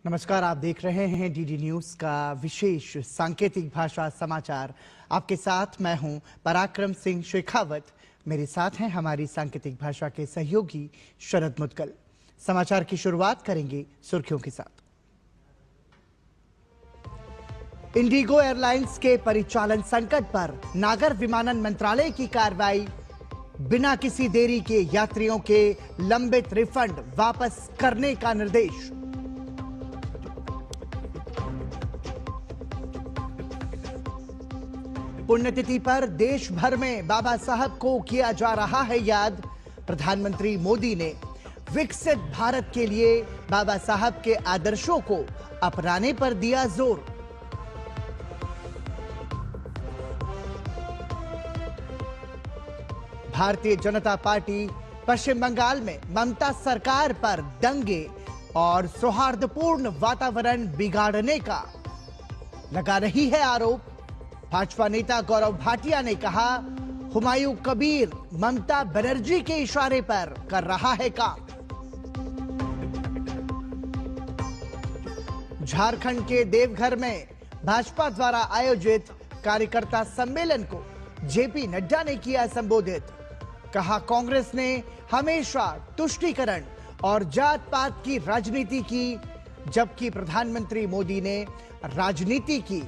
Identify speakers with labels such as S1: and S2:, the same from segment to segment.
S1: नमस्कार, आप देख रहे हैं डीडी न्यूज का विशेष सांकेतिक भाषा समाचार। आपके साथ मैं हूं पराक्रम सिंह शेखावत। मेरे साथ हैं हमारी सांकेतिक भाषा के सहयोगी शरद मुदगल। समाचार की शुरुआत करेंगे सुर्खियों के साथ। इंडिगो एयरलाइंस के परिचालन संकट पर नागर विमानन मंत्रालय की कार्रवाई। बिना किसी देरी के यात्रियों के लंबित रिफंड वापस करने का निर्देश। पुण्यतिथि पर देश भर में बाबा साहब को किया जा रहा है याद। प्रधानमंत्री मोदी ने विकसित भारत के लिए बाबा साहब के आदर्शों को अपनाने पर दिया जोर। भारतीय जनता पार्टी पश्चिम बंगाल में ममता सरकार पर दंगे और सौहार्दपूर्ण वातावरण बिगाड़ने का लगा रही है आरोप। भाजपा नेता गौरव भाटिया ने कहा, हुमायूं कबीर ममता बनर्जी के इशारे पर कर रहा है काम। झारखंड के देवघर में भाजपा द्वारा आयोजित कार्यकर्ता सम्मेलन को जेपी नड्डा ने किया संबोधित। कहा, कांग्रेस ने हमेशा तुष्टीकरण और जात पात की राजनीति की, जबकि प्रधानमंत्री मोदी ने राजनीति की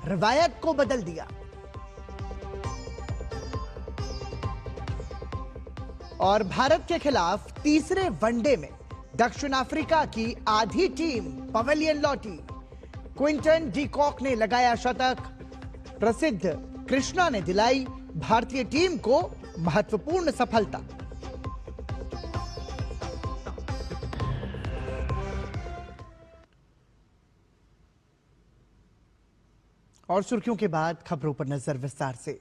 S1: रवायत को बदल दिया। और भारत के खिलाफ तीसरे वनडे में दक्षिण अफ्रीका की आधी टीम पवेलियन लौटी। क्विंटन डी कॉक ने लगाया शतक। प्रसिद्ध कृष्णा ने दिलाई भारतीय टीम को महत्वपूर्ण सफलता। और सुर्खियों के बाद खबरों पर नजर विस्तार से।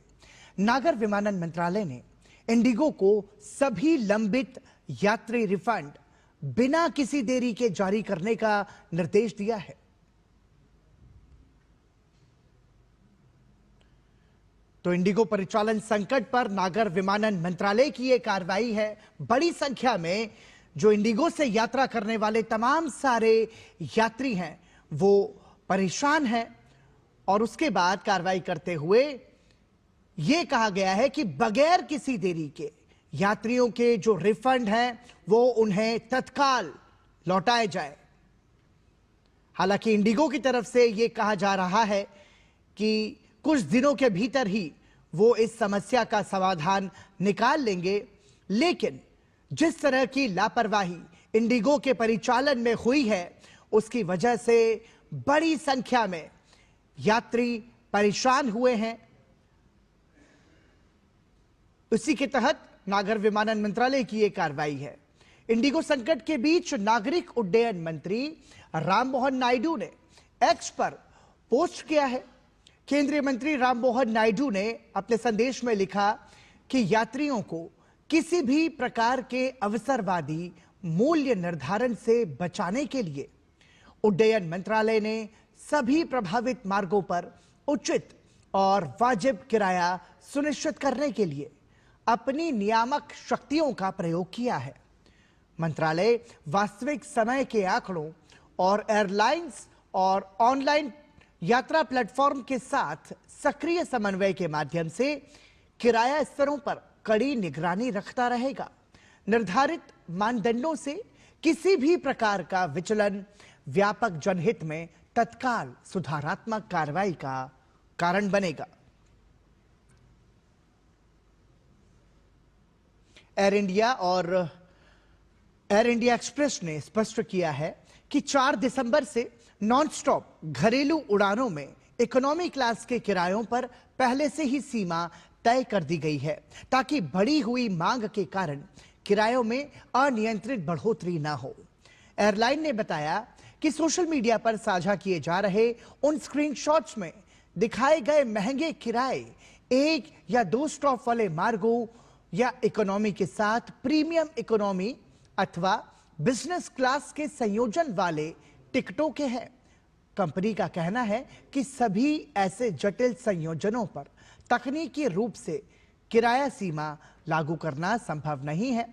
S1: नागर विमानन मंत्रालय ने इंडिगो को सभी लंबित यात्री रिफंड बिना किसी देरी के जारी करने का निर्देश दिया है। तो इंडिगो परिचालन संकट पर नागर विमानन मंत्रालय की यह कार्रवाई है। बड़ी संख्या में जो इंडिगो से यात्रा करने वाले तमाम सारे यात्री हैं वो परेशान हैं। और उसके बाद कार्रवाई करते हुए यह कहा गया है कि बगैर किसी देरी के यात्रियों के जो रिफंड हैं वो उन्हें तत्काल लौटाए जाए। हालांकि इंडिगो की तरफ से यह कहा जा रहा है कि कुछ दिनों के भीतर ही वो इस समस्या का समाधान निकाल लेंगे, लेकिन जिस तरह की लापरवाही इंडिगो के परिचालन में हुई है उसकी वजह से बड़ी संख्या में यात्री परेशान हुए हैं। उसी के तहत नागर विमानन मंत्रालय की यह कार्रवाई है। इंडिगो संकट के बीच नागरिक उड्डयन मंत्री राममोहन नायडू ने एक्स पर पोस्ट किया है। केंद्रीय मंत्री राममोहन नायडू ने अपने संदेश में लिखा कि यात्रियों को किसी भी प्रकार के अवसरवादी मूल्य निर्धारण से बचाने के लिए उड्डयन मंत्रालय ने सभी प्रभावित मार्गों पर उचित और वाजिब किराया सुनिश्चित करने के लिए अपनी नियामक शक्तियों का प्रयोग किया है। मंत्रालय वास्तविक समय के आंकड़ों और एयरलाइंस और ऑनलाइन यात्रा प्लेटफॉर्म के साथ सक्रिय समन्वय के माध्यम से किराया स्तरों पर कड़ी निगरानी रखता रहेगा। निर्धारित मानदंडों से किसी भी प्रकार का विचलन व्यापक जनहित में तत्काल सुधारात्मक कार्रवाई का कारण बनेगा। एयर इंडिया और एयर इंडिया एक्सप्रेस ने स्पष्ट किया है कि 4 दिसंबर से नॉन स्टॉप घरेलू उड़ानों में इकोनॉमी क्लास के किरायों पर पहले से ही सीमा तय कर दी गई है, ताकि बढ़ी हुई मांग के कारण किरायों में अनियंत्रित बढ़ोतरी न हो। एयरलाइन ने बताया कि सोशल मीडिया पर साझा किए जा रहे उन स्क्रीनशॉट्स में दिखाए गए महंगे किराए 1 या 2 स्टॉप वाले मार्गों या इकोनॉमी के साथ प्रीमियम इकोनॉमी अथवा बिजनेस क्लास के संयोजन वाले टिकटों के हैं। कंपनी का कहना है कि सभी ऐसे जटिल संयोजनों पर तकनीकी रूप से किराया सीमा लागू करना संभव नहीं है,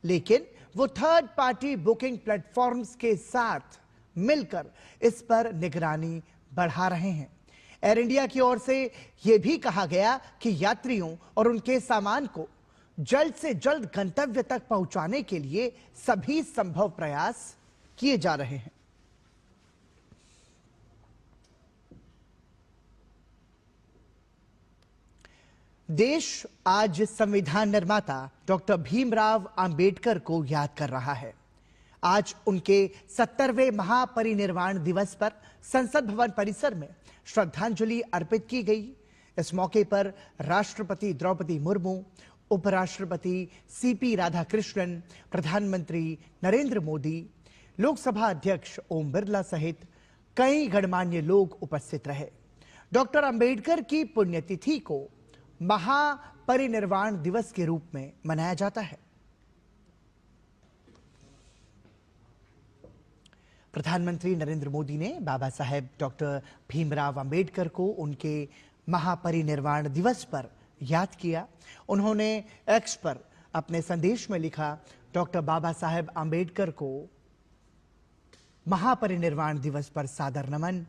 S1: लेकिन वो थर्ड पार्टी बुकिंग प्लेटफॉर्म्स के साथ मिलकर इस पर निगरानी बढ़ा रहे हैं। एयर इंडिया की ओर से यह भी कहा गया कि यात्रियों और उनके सामान को जल्द से जल्द गंतव्य तक पहुंचाने के लिए सभी संभव प्रयास किए जा रहे हैं। देश आज संविधान निर्माता डॉक्टर भीमराव अंबेडकर को याद कर रहा है। आज उनके 70वें महापरिनिर्वाण दिवस पर संसद भवन परिसर में श्रद्धांजलि अर्पित की गई। इस मौके पर राष्ट्रपति द्रौपदी मुर्मू, उपराष्ट्रपति सीपी राधाकृष्णन, प्रधानमंत्री नरेंद्र मोदी, लोकसभा अध्यक्ष ओम बिरला सहित कई गणमान्य लोग उपस्थित रहे। डॉक्टर अंबेडकर की पुण्यतिथि को महापरिनिर्वाण दिवस के रूप में मनाया जाता है। प्रधानमंत्री नरेंद्र मोदी ने बाबा साहेब डॉक्टर भीमराव अंबेडकर को उनके महापरिनिर्वाण दिवस पर याद किया। उन्होंने एक्स पर अपने संदेश में लिखा, डॉक्टर बाबा साहेब अंबेडकर को महापरिनिर्वाण दिवस पर सादर नमन।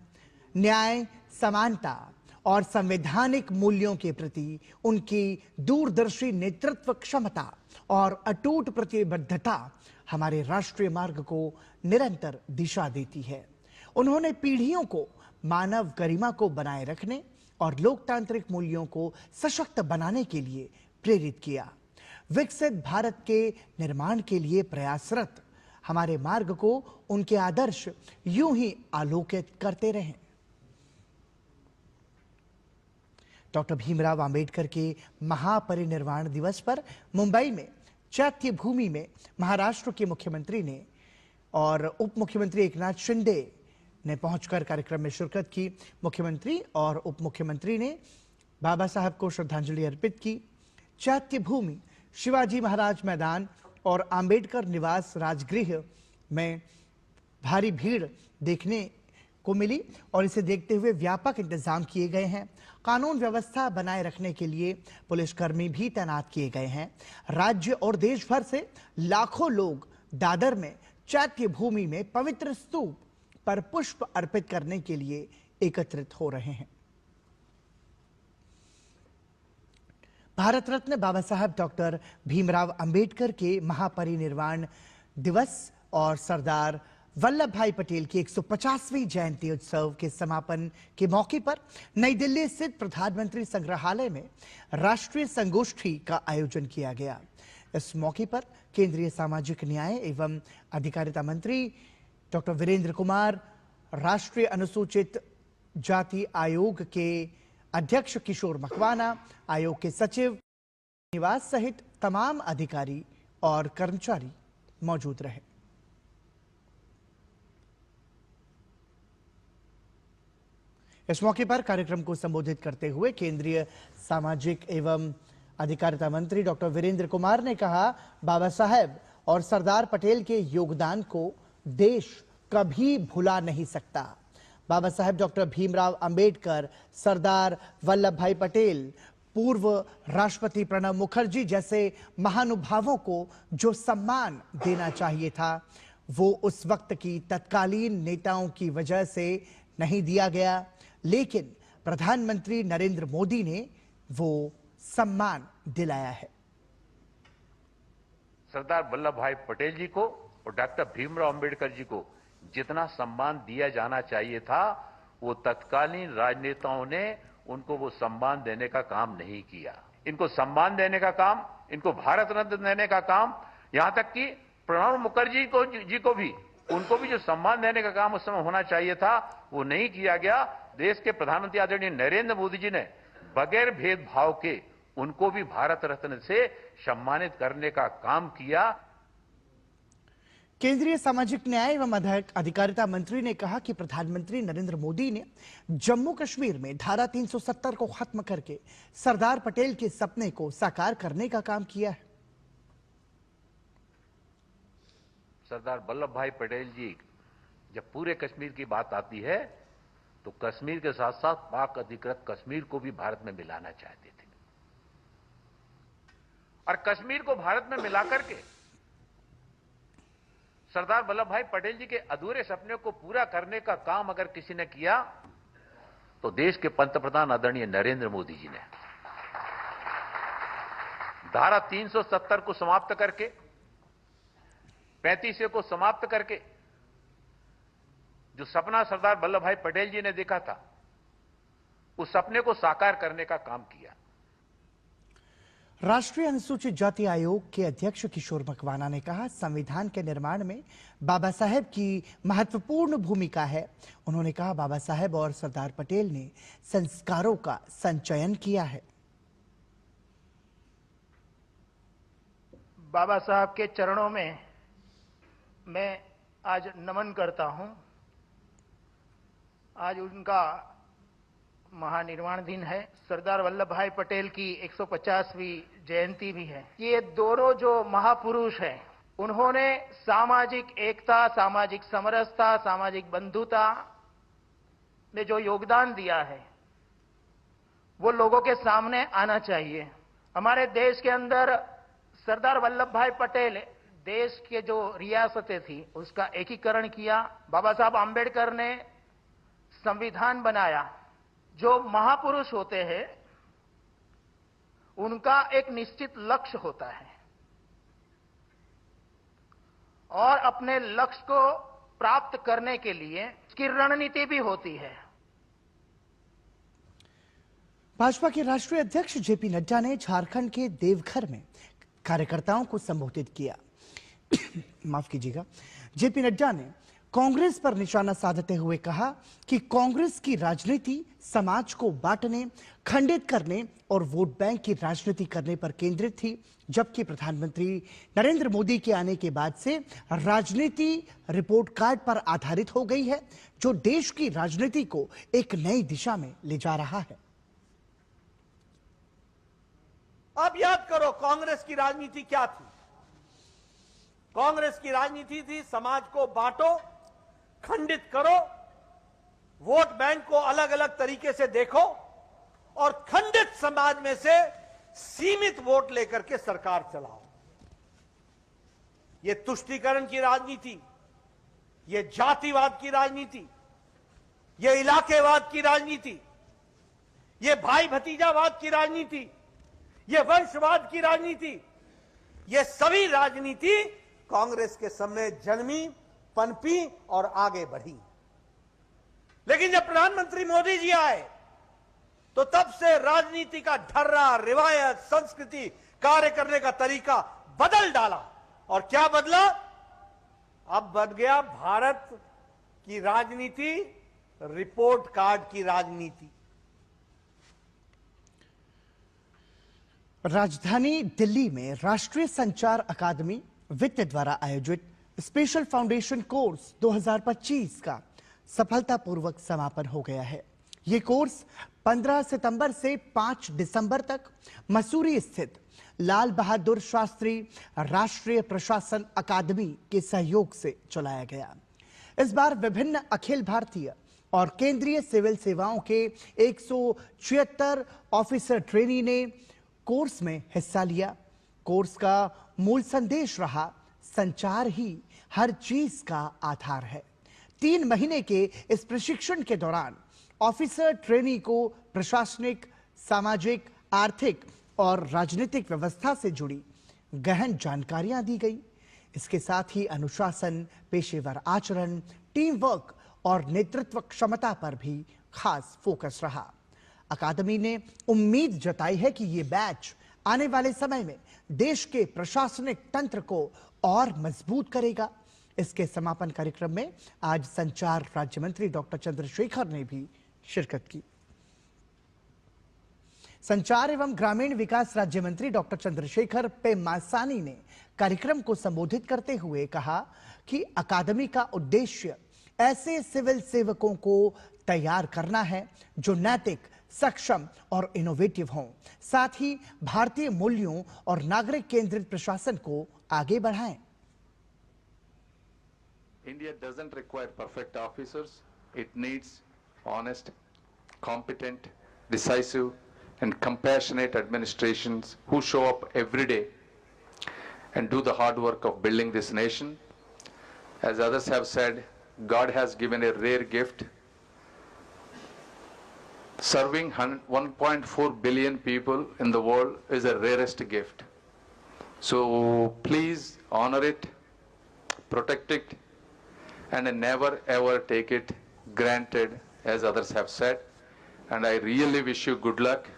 S1: न्याय, समानता और संवैधानिक मूल्यों के प्रति उनकी दूरदर्शी नेतृत्व क्षमता और अटूट प्रतिबद्धता हमारे राष्ट्रीय मार्ग को निरंतर दिशा देती है। उन्होंने पीढ़ियों को मानव गरिमा को बनाए रखने और लोकतांत्रिक मूल्यों को सशक्त बनाने के लिए प्रेरित किया। विकसित भारत के निर्माण के लिए प्रयासरत हमारे मार्ग को उनके आदर्श यूं ही आलोकित करते रहें। डॉक्टर भीमराव अंबेडकर के महापरिनिर्वाण दिवस पर मुंबई में चैत्य भूमि में महाराष्ट्र के मुख्यमंत्री ने और उप मुख्यमंत्री एकनाथ शिंदे ने पहुंचकर कार्यक्रम में शिरकत की। मुख्यमंत्री और उप मुख्यमंत्री ने बाबा साहब को श्रद्धांजलि अर्पित की। चैत्य भूमि, शिवाजी महाराज मैदान और अंबेडकर निवास राजगृह में भारी भीड़ देखने को मिली और इसे देखते हुए व्यापक इंतजाम किए गए हैं। कानून व्यवस्था बनाए रखने के लिए पुलिसकर्मी भी तैनात किए गए हैं। राज्य और देश भर से लाखों लोग दादर में चैत्य भूमि में पवित्र स्तूप पर पुष्प अर्पित करने के लिए एकत्रित हो रहे हैं। भारत रत्न बाबा साहब डॉक्टर भीमराव अंबेडकर के महापरिनिर्वाण दिवस और सरदार वल्लभ भाई पटेल की 150वीं जयंती उत्सव के समापन के मौके पर नई दिल्ली स्थित प्रधानमंत्री संग्रहालय में राष्ट्रीय संगोष्ठी का आयोजन किया गया। इस मौके पर केंद्रीय सामाजिक न्याय एवं अधिकारिता मंत्री डॉक्टर वीरेंद्र कुमार, राष्ट्रीय अनुसूचित जाति आयोग के अध्यक्ष किशोर मकवाना, आयोग के सचिव निवास सहित तमाम अधिकारी और कर्मचारी मौजूद रहे। इस मौके पर कार्यक्रम को संबोधित करते हुए केंद्रीय सामाजिक एवं अधिकारिता मंत्री डॉक्टर वीरेंद्र कुमार ने कहा, बाबा साहेब और सरदार पटेल के योगदान को देश कभी भुला नहीं सकता। बाबा साहेब डॉक्टर भीमराव अंबेडकर, सरदार वल्लभ भाई पटेल, पूर्व राष्ट्रपति प्रणब मुखर्जी जैसे महानुभावों को जो सम्मान देना चाहिए था, वो उस वक्त की तत्कालीन नेताओं की वजह से नहीं दिया गया, लेकिन प्रधानमंत्री नरेंद्र मोदी ने वो सम्मान दिलाया है।
S2: सरदार वल्लभ भाई पटेल जी को और डॉक्टर भीमराव अंबेडकर जी को जितना सम्मान दिया जाना चाहिए था, वो तत्कालीन राजनेताओं ने उनको वो सम्मान देने का काम नहीं किया। इनको सम्मान देने का काम, इनको भारत रत्न देने का काम, यहां तक कि प्रणब मुखर्जी जी को भी, उनको भी जो सम्मान देने का काम उस समय होना चाहिए था, वो नहीं किया गया। देश के प्रधानमंत्री आदरणीय नरेंद्र मोदी जी ने बगैर भेदभाव के उनको भी भारत रत्न से सम्मानित करने का काम किया।
S1: केंद्रीय सामाजिक न्याय एवं अधिकारिता मंत्री ने कहा कि प्रधानमंत्री नरेंद्र मोदी ने जम्मू कश्मीर में धारा 370 को खत्म करके सरदार पटेल के सपने को साकार करने का काम किया है।
S2: सरदार वल्लभ भाई पटेल जी, जब पूरे कश्मीर की बात आती है तो कश्मीर के साथ साथ पाक अधिकृत कश्मीर को भी भारत में मिलाना चाहते थे, और कश्मीर को भारत में मिलाकर के सरदार वल्लभ भाई पटेल जी के अधूरे सपने को पूरा करने का काम अगर किसी ने किया तो देश के पंतप्रधान आदरणीय नरेंद्र मोदी जी ने धारा 370 को समाप्त करके 35 को समाप्त करके जो सपना सरदार वल्लभ भाई पटेल जी ने देखा था उस सपने को साकार करने का काम किया।
S1: राष्ट्रीय अनुसूचित जाति आयोग के अध्यक्ष किशोर मकवाना ने कहा, संविधान के निर्माण में बाबा साहेब की महत्वपूर्ण भूमिका है। उन्होंने कहा, बाबा साहेब और सरदार पटेल ने संस्कारों का संचयन किया है।
S3: बाबा साहब के चरणों में मैं आज नमन करता हूं। आज उनका महानिर्वाण दिन है। सरदार वल्लभ भाई पटेल की 150वीं जयंती भी है। ये दोनों जो महापुरुष हैं, उन्होंने सामाजिक एकता, सामाजिक समरसता, सामाजिक बंधुता में जो योगदान दिया है वो लोगों के सामने आना चाहिए। हमारे देश के अंदर सरदार वल्लभ भाई पटेल देश के जो रियासतें थी उसका एकीकरण किया। बाबा साहब आंबेडकर ने संविधान बनाया। जो महापुरुष होते हैं उनका एक निश्चित लक्ष्य होता है और अपने लक्ष्य को प्राप्त करने के लिए उसकी रणनीति भी होती है।
S1: भाजपा के राष्ट्रीय अध्यक्ष जेपी नड्डा ने झारखंड के देवघर में कार्यकर्ताओं को संबोधित किया। माफ कीजिएगा। जेपी नड्डा ने कांग्रेस पर निशाना साधते हुए कहा कि कांग्रेस की राजनीति समाज को बांटने, खंडित करने और वोट बैंक की राजनीति करने पर केंद्रित थी, जबकि प्रधानमंत्री नरेंद्र मोदी के आने के बाद से राजनीति रिपोर्ट कार्ड पर आधारित हो गई है, जो देश की राजनीति को एक नई दिशा में ले जा रहा है।
S4: अब याद करो कांग्रेस की राजनीति क्या थी। कांग्रेस की राजनीति थी समाज को बांटो, खंडित करो, वोट बैंक को अलग अलग तरीके से देखो और खंडित समाज में से सीमित वोट लेकर के सरकार चलाओ। यह तुष्टीकरण की राजनीति, यह जातिवाद की राजनीति, यह इलाकेवाद की राजनीति, यह भाई भतीजावाद की राजनीति, यह वंशवाद की राजनीति, यह सभी राजनीति कांग्रेस के सामने जन्मी, पनपी और आगे बढ़ी। लेकिन जब प्रधानमंत्री मोदी जी आए तो तब से राजनीति का ढर्रा, रिवायत, संस्कृति, कार्य करने का तरीका बदल डाला। और क्या बदला? अब बन गया भारत की राजनीति रिपोर्ट कार्ड की राजनीति।
S1: राजधानी दिल्ली में राष्ट्रीय संचार अकादमी वित्त द्वारा आयोजित स्पेशल फाउंडेशन कोर्स 2025 का सफलतापूर्वक समापन हो गया है। ये कोर्स 15 सितंबर से 5 दिसंबर तक मसूरी स्थित लाल बहादुर शास्त्री राष्ट्रीय प्रशासन अकादमी के सहयोग से चलाया गया। इस बार विभिन्न अखिल भारतीय और केंद्रीय सिविल सेवाओं के 176 ऑफिसर ट्रेनी ने कोर्स में हिस्सा लिया। कोर्स का मूल संदेश रहा, संचार ही हर चीज का आधार है। 3 महीने के इस प्रशिक्षण के दौरान ऑफिसर ट्रेनी को प्रशासनिक, सामाजिक, आर्थिक और राजनीतिक व्यवस्था से जुड़ी गहन जानकारियां दी गई। इसके साथ ही अनुशासन, पेशेवर आचरण, टीम वर्क और नेतृत्व क्षमता पर भी खास फोकस रहा। अकादमी ने उम्मीद जताई है कि ये बैच आने वाले समय में देश के प्रशासनिक तंत्र को और मजबूत करेगा। इसके समापन कार्यक्रम में आज संचार राज्य मंत्री डॉक्टर चंद्रशेखर ने भी शिरकत की। संचार एवं ग्रामीण विकास राज्य मंत्री डॉक्टर चंद्रशेखर पेम्मासानी ने कार्यक्रम को संबोधित करते हुए कहा कि अकादमी का उद्देश्य ऐसे सिविल सेवकों को तैयार करना है जो नैतिक, सक्षम और इनोवेटिव हों, साथ ही भारतीय मूल्यों और नागरिक केंद्रित प्रशासन को आगे बढ़ाएं।
S5: India doesn't require perfect officers. It needs honest, competent, decisive, and compassionate administrations who show up every day and do the hard work of building this nation. As others have said, God has given a rare gift. Serving 1.4 billion people in the world is the rarest gift. So please honor it, protect it, and never ever take it granted, as others have said. And I really wish you good luck.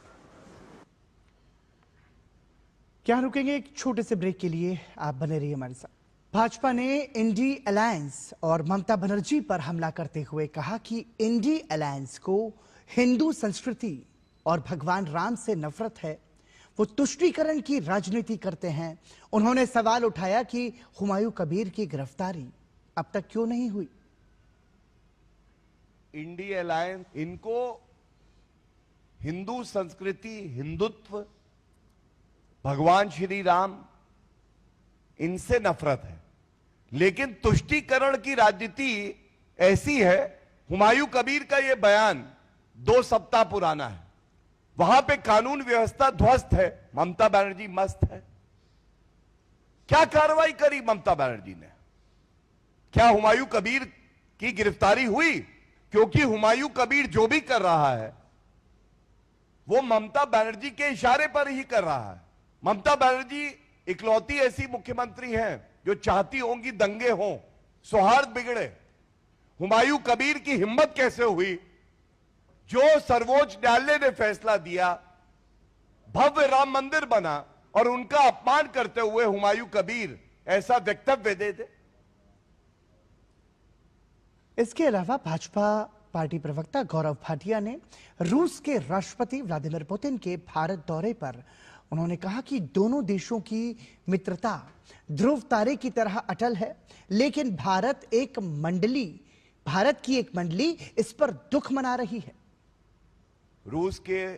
S1: क्या रुकेंगे एक छोटे से break के लिए, आप बने रहिए हमारे साथ। भाजपा ने इंडी अलायंस और ममता बनर्जी पर हमला करते हुए कहा कि इंडी अलायंस को हिंदू संस्कृति और भगवान राम से नफरत है, वो तुष्टीकरण की राजनीति करते हैं। उन्होंने सवाल उठाया कि हुमायूं कबीर की गिरफ्तारी अब तक क्यों नहीं हुई।
S6: इंडी अलायंस, इनको हिंदू संस्कृति, हिंदुत्व, भगवान श्री राम, इनसे नफरत है, लेकिन तुष्टीकरण की राजनीति ऐसी है। हुमायूं कबीर का यह बयान 2 सप्ताह पुराना है। वहां पे कानून व्यवस्था ध्वस्त है, ममता बनर्जी मस्त है। क्या कार्रवाई करी ममता बनर्जी ने? क्या हुमायूं कबीर की गिरफ्तारी हुई? क्योंकि हुमायूं कबीर जो भी कर रहा है वो ममता बनर्जी के इशारे पर ही कर रहा है। ममता बनर्जी इकलौती ऐसी मुख्यमंत्री हैं जो चाहती होंगी दंगे हों, सौहार्द बिगड़े। हुमायूं कबीर की हिम्मत कैसे हुई, जो सर्वोच्च न्यायालय ने फैसला दिया, भव्य राम मंदिर बना, और उनका अपमान करते हुए हुमायूं कबीर ऐसा वक्तव्य दे दे।
S1: इसके अलावा भाजपा पार्टी प्रवक्ता गौरव भाटिया ने रूस के राष्ट्रपति व्लादिमीर पुतिन के भारत दौरे पर उन्होंने कहा कि दोनों देशों की मित्रता ध्रुव तारे की तरह अटल है, लेकिन भारत की एक मंडली इस पर दुख मना रही है।
S6: रूस के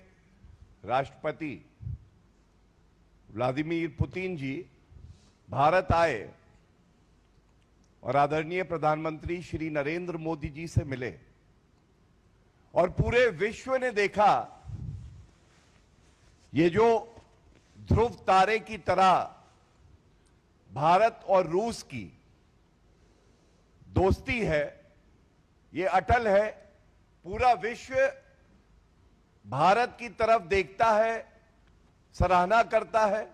S6: राष्ट्रपति व्लादिमीर पुतिन जी भारत आए और आदरणीय प्रधानमंत्री श्री नरेंद्र मोदी जी से मिले, और पूरे विश्व ने देखा ये जो ध्रुव तारे की तरह भारत और रूस की दोस्ती है, ये अटल है। पूरा विश्व भारत की तरफ देखता है, सराहना करता है।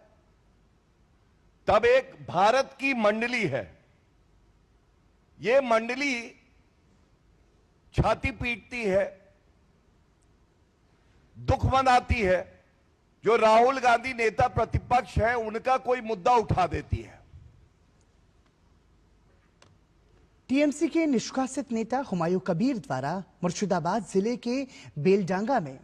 S6: तब एक भारत की मंडली है, ये मंडली छाती पीटती है, दुख मनाती है, जो राहुल गांधी नेता प्रतिपक्ष है उनका कोई मुद्दा उठा देती है।
S1: टीएमसी के निष्कासित नेता हुमायूं कबीर द्वारा मुर्शिदाबाद जिले के बेलडांगा में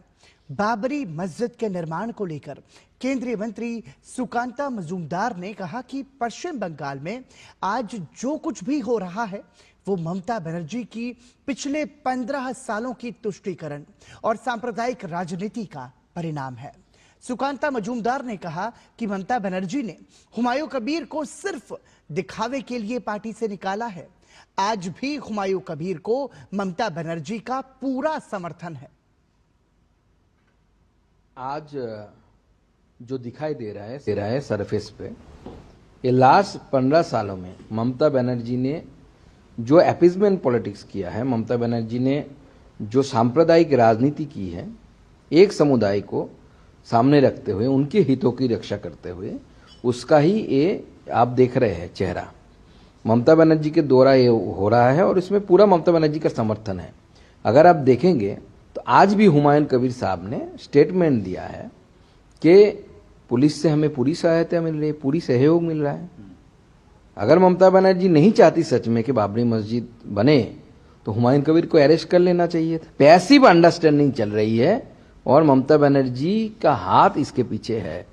S1: बाबरी मस्जिद के निर्माण को लेकर केंद्रीय मंत्री सुकांता मजूमदार ने कहा कि पश्चिम बंगाल में आज जो कुछ भी हो रहा है वो ममता बनर्जी की पिछले 15 सालों की तुष्टीकरण और सांप्रदायिक राजनीति का परिणाम है। सुकांता मजूमदार ने कहा कि ममता बनर्जी ने हुमायूं कबीर को सिर्फ दिखावे के लिए पार्टी से निकाला है। आज भी हुमायूं कबीर को ममता बनर्जी का पूरा समर्थन है।
S7: आज जो दिखाई दे रहा है सरफेस पे, ये लास्ट 15 सालों में ममता बनर्जी ने जो अपीजमेंट पॉलिटिक्स किया है, ममता बनर्जी ने जो सांप्रदायिक राजनीति की है, एक समुदाय को सामने रखते हुए उनके हितों की रक्षा करते हुए, उसका ही ये आप देख रहे हैं चेहरा। ममता बनर्जी के द्वारा ये हो रहा है और इसमें पूरा ममता बनर्जी का समर्थन है। अगर आप देखेंगे तो आज भी हुमायूं कबीर साहब ने स्टेटमेंट दिया है कि पुलिस से हमें पूरी सहायता मिल रही है, पूरी सहयोग मिल रहा है। अगर ममता बनर्जी नहीं चाहती सच में कि बाबरी मस्जिद बने तो हुमायूं कबीर को अरेस्ट कर लेना चाहिए था। पैसिव अंडरस्टैंडिंग चल रही है और ममता बनर्जी का हाथ इसके पीछे है।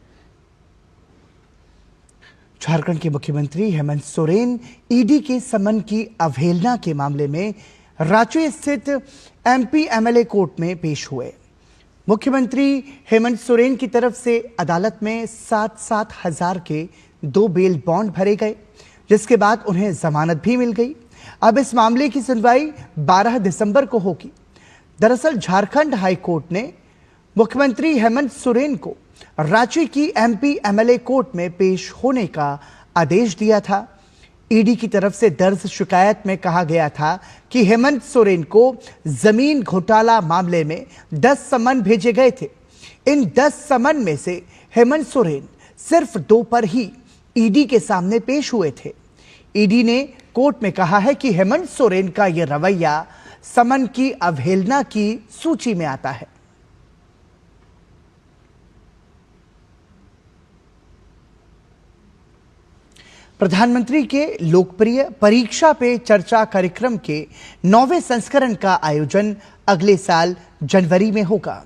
S1: झारखंड के मुख्यमंत्री हेमंत सोरेन ईडी के समन की अवहेलना के मामले में रांची स्थित एमपी एमएलए कोर्ट में पेश हुए। मुख्यमंत्री हेमंत सोरेन की तरफ से अदालत में 7-7 हजार के 2 बेल बॉन्ड भरे गए, जिसके बाद उन्हें जमानत भी मिल गई। अब इस मामले की सुनवाई 12 दिसंबर को होगी। दरअसल झारखंड हाई कोर्ट ने मुख्यमंत्री हेमंत सोरेन को रांची की एमपी एमएलए कोर्ट में पेश होने का आदेश दिया था। ईडी की तरफ से दर्ज शिकायत में कहा गया था कि हेमंत सोरेन को जमीन घोटाला मामले में 10 समन भेजे गए थे। इन 10 समन में से हेमंत सोरेन सिर्फ 2 पर ही ईडी के सामने पेश हुए थे। ईडी ने कोर्ट में कहा है कि हेमंत सोरेन का यह रवैया समन की अवहेलना की सूची में आता है। प्रधानमंत्री के लोकप्रिय परीक्षा पे चर्चा कार्यक्रम के 9वें संस्करण का आयोजन अगले साल जनवरी में होगा।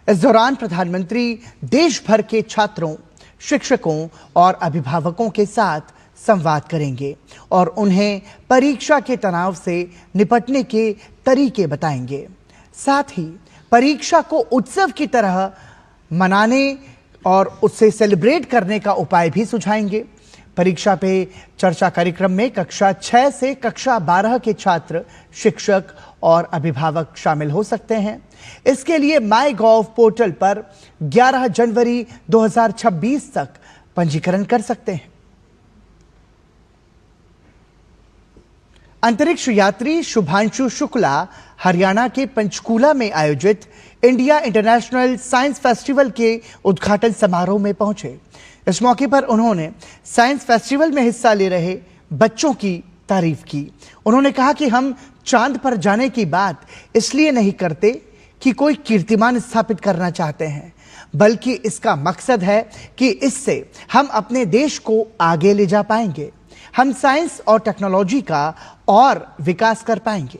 S1: इस दौरान प्रधानमंत्री देश भर के छात्रों, शिक्षकों और अभिभावकों के साथ संवाद करेंगे और उन्हें परीक्षा के तनाव से निपटने के तरीके बताएंगे। साथ ही परीक्षा को उत्सव की तरह मनाने और उससे सेलिब्रेट करने का उपाय भी सुझाएंगे। परीक्षा पे चर्चा कार्यक्रम में कक्षा 6 से कक्षा 12 के छात्र, शिक्षक और अभिभावक शामिल हो सकते हैं। इसके लिए माईगॉव पोर्टल पर 11 जनवरी 2026 तक पंजीकरण कर सकते हैं। अंतरिक्ष यात्री शुभांशु शुक्ला हरियाणा के पंचकूला में आयोजित इंडिया इंटरनेशनल साइंस फेस्टिवल के उद्घाटन समारोह में पहुंचे। इस मौके पर उन्होंने साइंस फेस्टिवल में हिस्सा ले रहे बच्चों की तारीफ की। उन्होंने कहा कि हम चांद पर जाने की बात इसलिए नहीं करते कि कोई कीर्तिमान स्थापित करना चाहते हैं, बल्कि इसका मकसद है कि इससे हम अपने देश को आगे ले जा पाएंगे। हम साइंस और टेक्नोलॉजी का और विकास कर पाएंगे।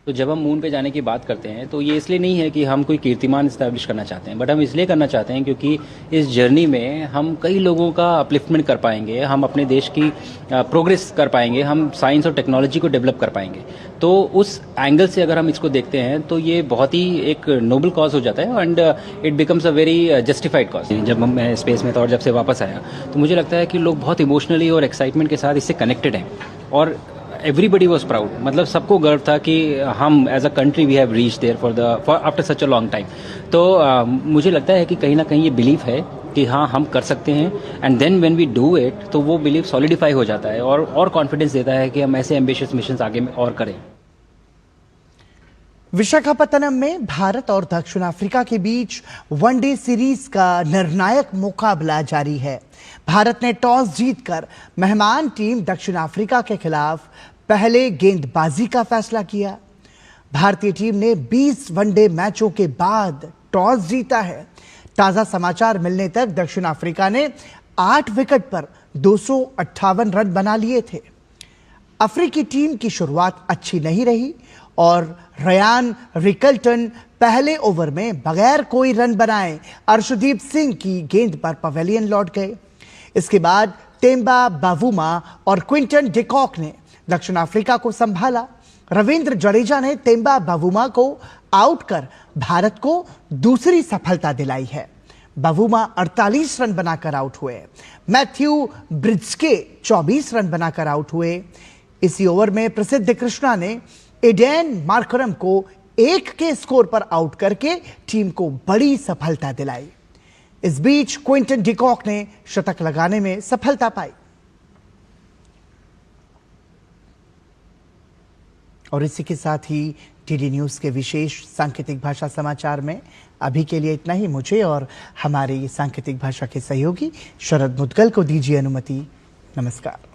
S8: तो जब हम मून पे जाने की बात करते हैं तो ये इसलिए नहीं है कि हम कोई कीर्तिमान इस्टेब्लिश करना चाहते हैं, बट हम इसलिए करना चाहते हैं क्योंकि इस जर्नी में हम कई लोगों का अपलिफ्टमेंट कर पाएंगे, हम अपने देश की प्रोग्रेस कर पाएंगे, हम साइंस और टेक्नोलॉजी को डेवलप कर पाएंगे। तो उस एंगल से अगर हम इसको देखते हैं तो ये बहुत ही एक नोबल कॉज हो जाता है and it becomes a very justified cause. जब मैं स्पेस में था और जब से वापस आया तो मुझे लगता है कि लोग बहुत इमोशनली और एक्साइटमेंट के साथ इससे कनेक्टेड हैं और एवरीबडी वॉज प्राउड। मतलब सबको गर्व था कि हम as a country we have reach there for after such a long time. तो मुझे लगता है कि कहीं ना कहीं ये बिलीफ है कि हाँ हम कर सकते हैं and then when we do it तो वो बिलीफ सॉलिडिफाई हो जाता है और कॉन्फिडेंस देता है कि हम ऐसे एम्बिशियस मिशंस आगे और करें।
S1: विशाखापत्तनम में भारत और दक्षिण अफ्रीका के बीच वनडे सीरीज का निर्णायक मुकाबला जारी है। भारत ने टॉस जीतकर मेहमान टीम दक्षिण अफ्रीका के खिलाफ पहले गेंदबाजी का फैसला किया। भारतीय टीम ने 20 वनडे मैचों के बाद टॉस जीता है। ताजा समाचार मिलने तक दक्षिण अफ्रीका ने 8 विकेट पर 258 रन बना लिए थे। अफ्रीकी टीम की शुरुआत अच्छी नहीं रही और रयान रिकल्टन पहले ओवर में बगैर कोई रन बनाए अर्शदीप सिंह की गेंद पर पवेलियन लौट गए। इसके बाद टेम्बा बावुमा और क्विंटन डिकॉक ने दक्षिण अफ्रीका को संभाला। रविंद्र जडेजा ने टेम्बा बावुमा को आउट कर भारत को दूसरी सफलता दिलाई है। बावुमा 48 रन बनाकर आउट हुए। मैथ्यू ब्रिड्सके 24 रन बनाकर आउट हुए। इसी ओवर में प्रसिद्ध कृष्णा ने एडेन मार्करम को 1 के स्कोर पर आउट करके टीम को बड़ी सफलता दिलाई। इस बीच क्विंटन डिकॉक ने शतक लगाने में सफलता पाई। और इसी के साथ ही डीडी न्यूज के विशेष सांकेतिक भाषा समाचार में अभी के लिए इतना ही। मुझे और हमारे सांकेतिक भाषा के सहयोगी शरद मुदगल को दीजिए अनुमति। नमस्कार।